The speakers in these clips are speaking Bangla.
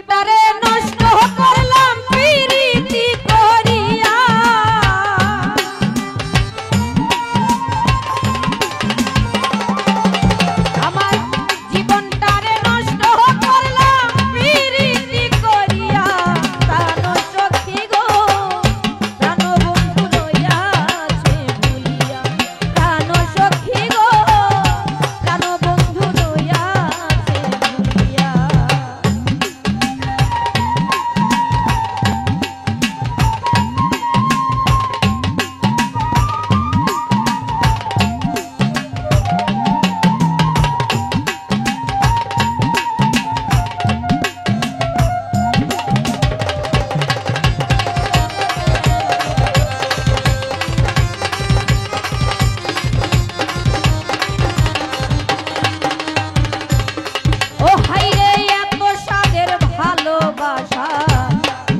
জীবনটারে নষ্ট করলাম প্রীতি করিয়া আমার জীবনটারে নষ্ট করলাম প্রীতি করিয়া প্রাণ সখী গো প্রাণ বন্ধু রইয়াছে ভুলিয়া প্রাণ সখী গো প্রাণ বন্ধু রইয়াছে ভুলিয়া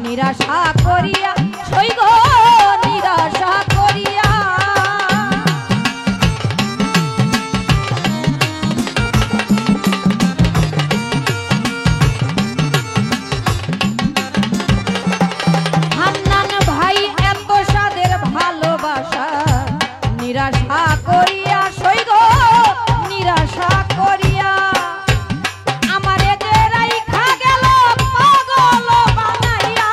নিরাশা করিয়া সই গো নিরাশা করিয়া হান্নান ভাই এত সাদের ভালোবাসা নিরাশা করিয়া সই গো নিরাশা করিয়া আমারে যে রাইখা গেল পাগল বানাইয়া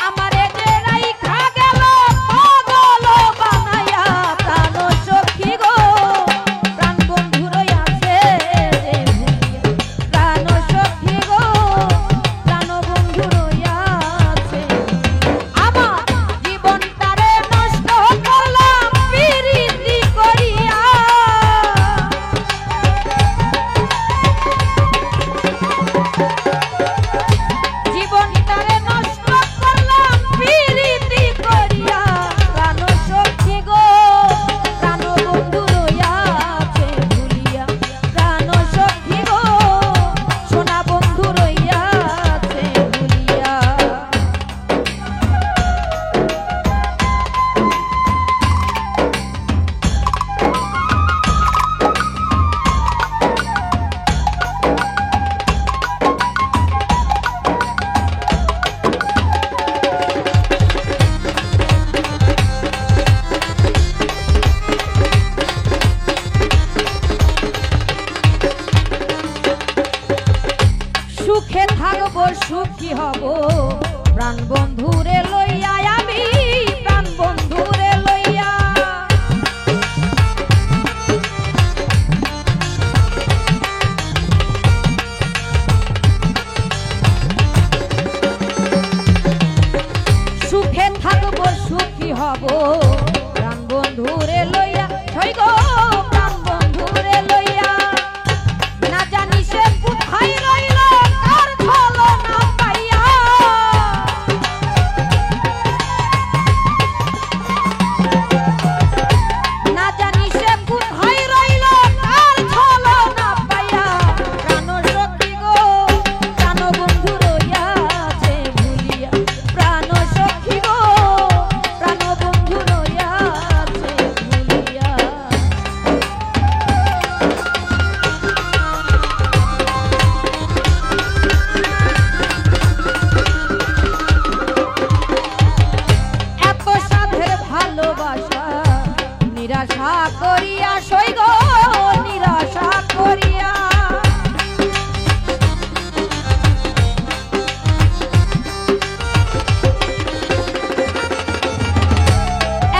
আমারে যে রাইখা গেল পাগল বানাইয়া প্রাণ সখী গো প্রাণ বন্ধু রইয়াছে যে ভুলিয়া প্রাণ সখী গো প্রাণ বন্ধু রইয়াছে আমার জীবনটারে নষ্ট করলাম প্রীতি করিয়া জীবনটারে নষ্ট করলাম প্রীতি করিয়া প্রাণ সখী গো প্রাণ বন্ধু রইয়াছে ভুলিয়া প্রাণ সখী গো সোনা বন্ধু রইয়াছে ভুলিয়া সুখে থাকবো সুখী হব প্রাণ বন্ধুরে লইয়া আমি প্রাণ বন্ধুরে লইয়া সুখে থাকবো সুখী হব প্রাণ বন্ধুরে লইয়া সই গো প্রাণ বন্ধুরে লইয়া না জানি সে কোথায় রইল কার খোলো না পাইয়া না জানি সে কোথায় রইল কার খোলো না পাইয়া প্রাণ সখী গো প্রাণ বন্ধু রইয়াছে ভুলিয়া প্রাণ সখী গো প্রাণ বন্ধু রইয়াছে ভুলিয়া এত সাধের ভালোবাসা নিরাশা করিয়া সই গো নিরাশা করিয়া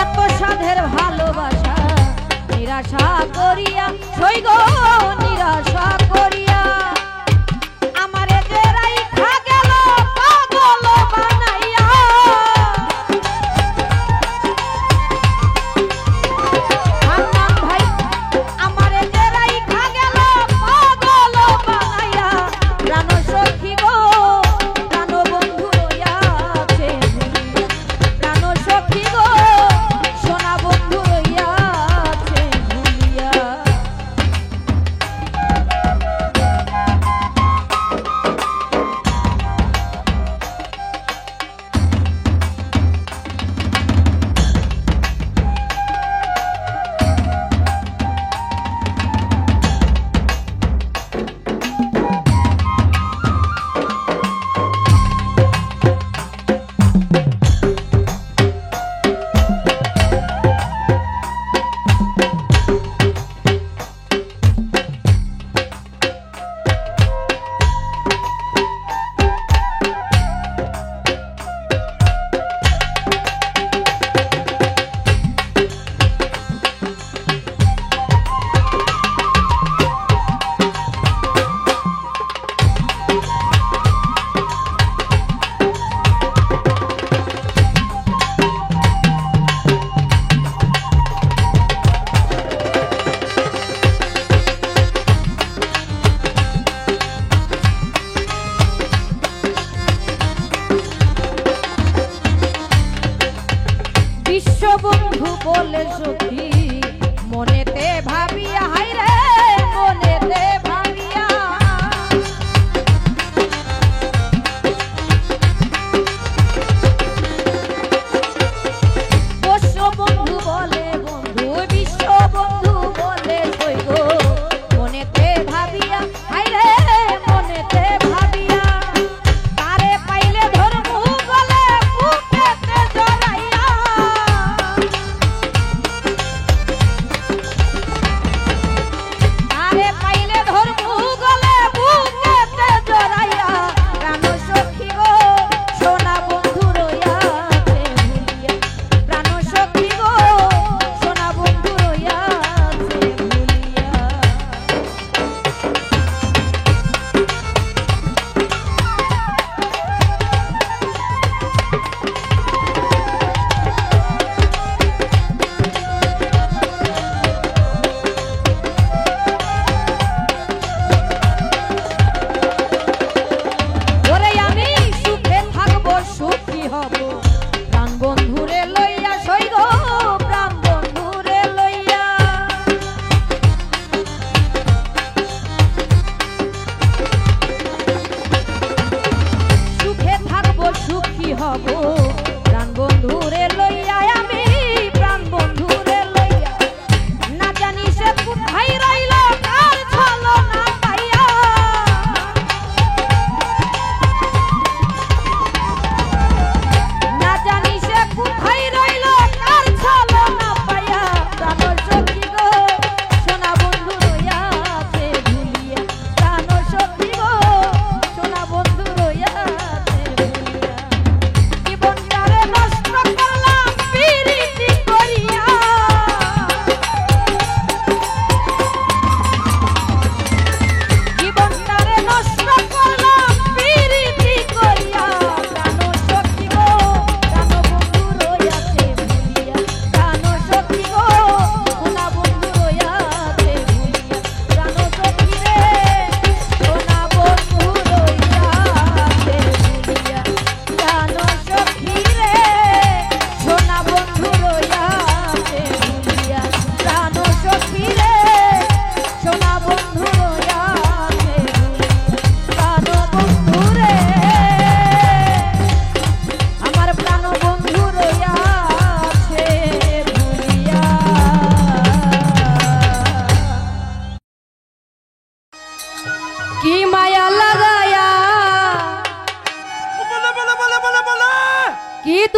এত সাধের ভালোবাসা নিরাশা করিয়া সই গো নিরাশা করিয়া আমারে যে রাইখা গেল পাগল বানাইয়া হান্নান ভাই আমারে যে রাইখা গেল পাগল বানাইয়া প্রাণ সখী গো প্রাণ বন্ধু রইয়াছে ভুলিয়া প্রাণ সখী গো সোনা বন্ধু রইয়াছে ভুলিয়া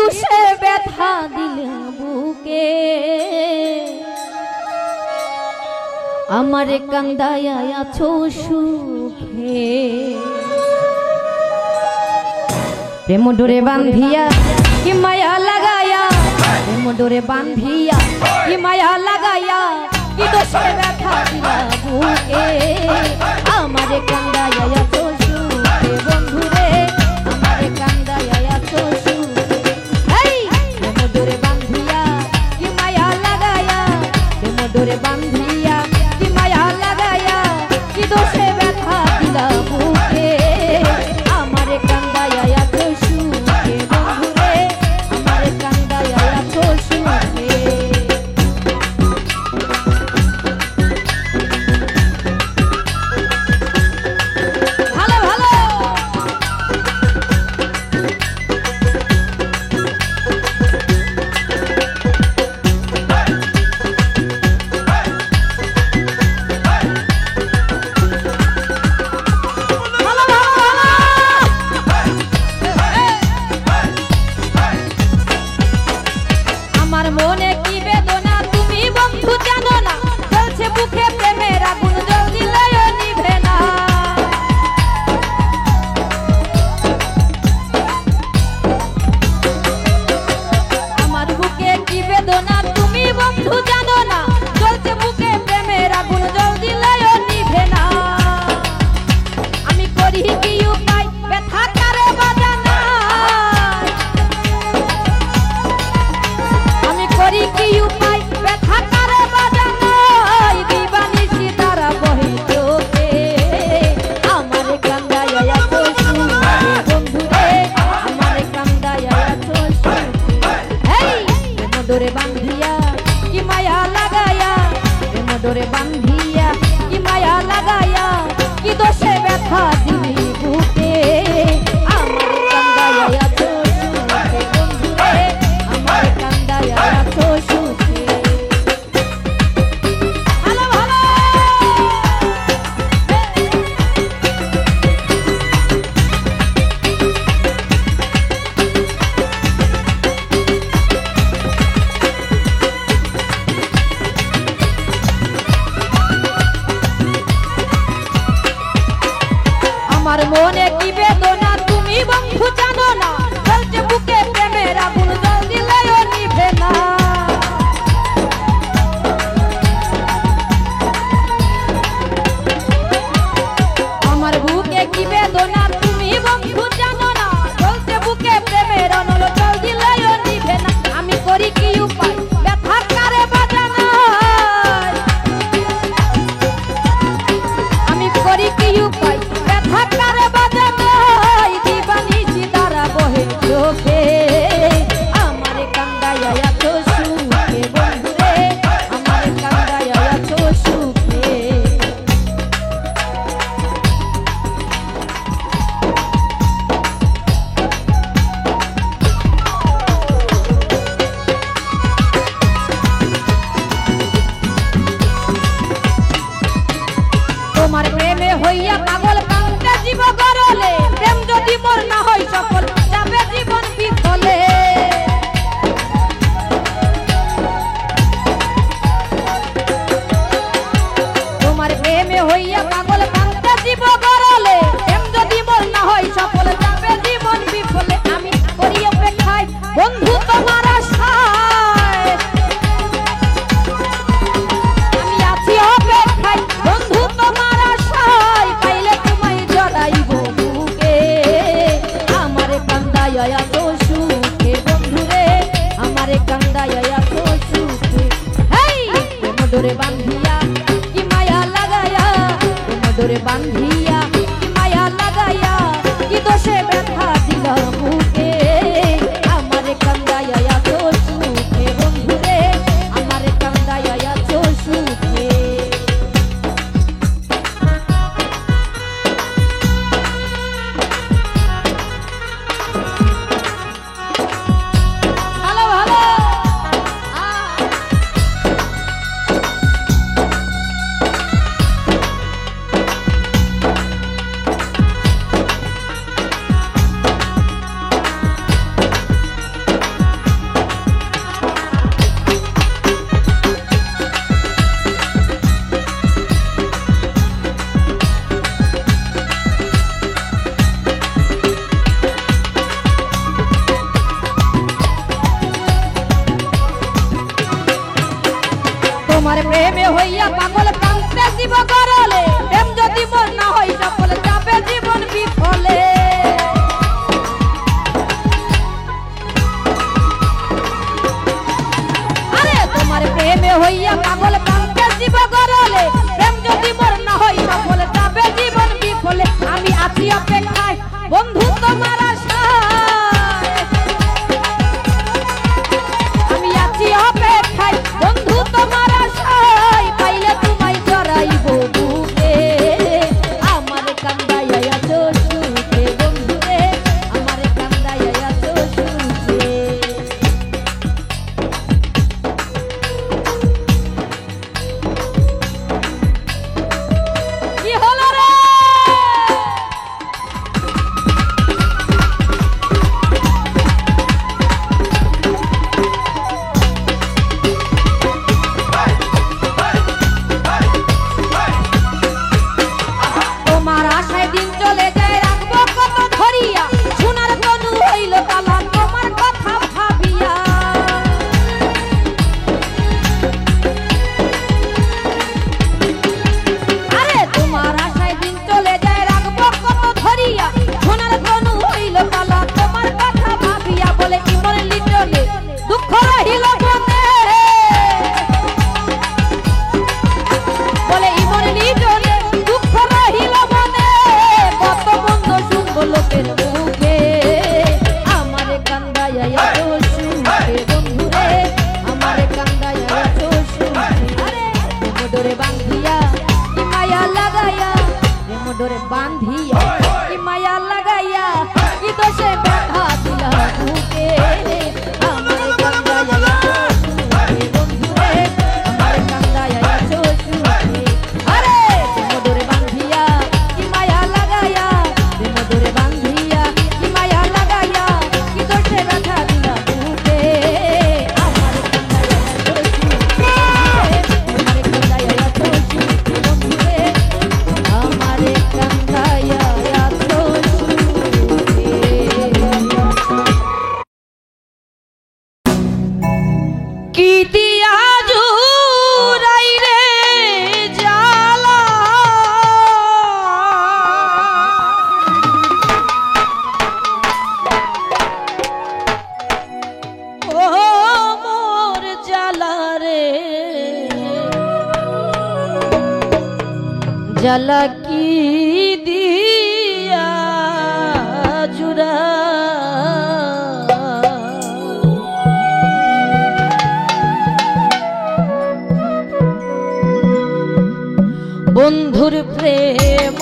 দোষে ব্যথা দিলে বুকে আমারে কান্দায় আছো সুখে প্রেম ডোরে বান্ধিয়া কি মায়া লাগায়া প্রেম ডোরে বান্ধিয়া কি মায়া লাগায়া কি দোষে ব্যথা দিলা বুকে আমারে কান্দায় আছো সুখে বন্ধুরে আমারে কান্দায় আছো সুখে এই প্রেম ডোরে বান্ধিয়া কি মায়া লাগায়া প্রেম ডোরে বান্ধিয়া কি মায়া লাগায়া কি দোষে ব্যথা দিলা বুকে আমারে কান্দায় আছো সুখে বন্ধুরে আমারে কান্দায় আছো সুখে डोरे बांधिया कि माया लगाया प्रेम डोरे बांधिया कि माया लगाया कि दोषे व्यथा दिली बुके आमारे कांदाया आछो सुखे बंधुरे आमारे कांदाया आछो सुखे भालो भालो আমার মনে কি বেদনা তুমি বন্ধু জানো না জ্বলছে বুকে প্রেমের আগুন জল দিলেও নিভে না আমার বুকে কি বেদনা তুমি বন্ধু জানো না জ্বলছে বুকে প্রেমের আগুন জল দিলেও নিভে না আমি করি কি উপায় ব্যথার কারে বাজানো আমি করি কি উপায় হাকারে বাজানাই দিবানি সিতারা বহে চোখে আমারে কান্দায়া আছো সুখে বন্ধুরে আমারে কান্দায়া আছো সুখে তোমার প্রেমে হইয়া পাগল জীব গরলে প্রেম যদি মোর না হয় সফল যাবে জীবন বিফলে তোমার প্রেমে হইয়া পাগল কান্তা জীব গরলে প্রেম যদি মোর না হয় সফল যাবে জীবন বিফলে আমি করি অপেক্ষায় বন্ধু তোমার আশায় আমি আছি অপেক্ষায় বন্ধু তোমার আশায় পাইলে তোমায় জড়াইব বুকে আমারে কান্দায় আছো সুখে বন্ধুরে আমারে কান্দায় আছো সুখে হেই প্রেম ডোরে বান্ধিয়া কি মায়া লাগায়া প্রেম ডোরে বান্ধিয়া কি মায়া লাগায়া কি দোষে ব্যথা দিলা বুকে আমারে কান্দায় আছো সুখে বন্ধুরে আমারে কান্দায় আছো সুখে পাগল প্রান্তে জীব গরলে প্রেম যদি মন না হয় সফল যাবে জীবন বিফলে আরে তোমার প্রেমে হইয়া পাগল প্রান্তে জীব গরলে প্রেম যদি মন না হয় সফল যাবে জীবন বিফলে আমি আছি অপেক্ষায় বন্ধু তোমার আশায় আমি আছি অপেক্ষায় বন্ধু তোমার আশায় পাইলে তোমায় জড়াইব বুকে আমার কান্দাইয়া আছো সুখে বন্ধু রে আমার কান্দাইয়া আছো সুখে কি হলো রে তোমার আশায় দিন চলে যায় রাখবো কত ধরিয়া সোনার তনু হইল কালা তোমার কথা ভাবিয়া আরে তোমার আশায় দিন চলে যায় রাখবো কত ধরিয়া সোনার তনু হইল কালা তোমার কথা ভাবিয়া বলে ইমন লিটলে দুঃখ রহিল মনে বলে ইমন লিটলে দুঃখ রহিল মনে কত বন্ধু শুনবো লোকের মুখে আমারে কান্দাইয়া এত সুখে বন্ধু রে আমারে কান্দাইয়া এত সুখে আরে মোডরে বান্ধিয়া কি মায়া লাগাইয়া মোডরে বান্ধিয়া কি মায়া লাগাইয়া কি দোষে ব্যথা দিলা বুকে আমারে কান্দাইয়া এত সুখে বন্ধু রে আমারে কান্দাইয়া এত সুখে আরে মোডরে বান্ধিয়া কি মায়া লাগাইয়া মোডরে বান্ধিয়া কি মায়া লাগাইয়া কি দোষে ব্যথা দিলা বুকে আমারে কান্দাইয়া এত সুখে বন্ধু রে আমারে কান্দাইয়া এত সুখে কি দিয়া জুরাই রে জালা ও মোর জালা রে জালা কি দিয়া জুরা বন্ধুর প্রেম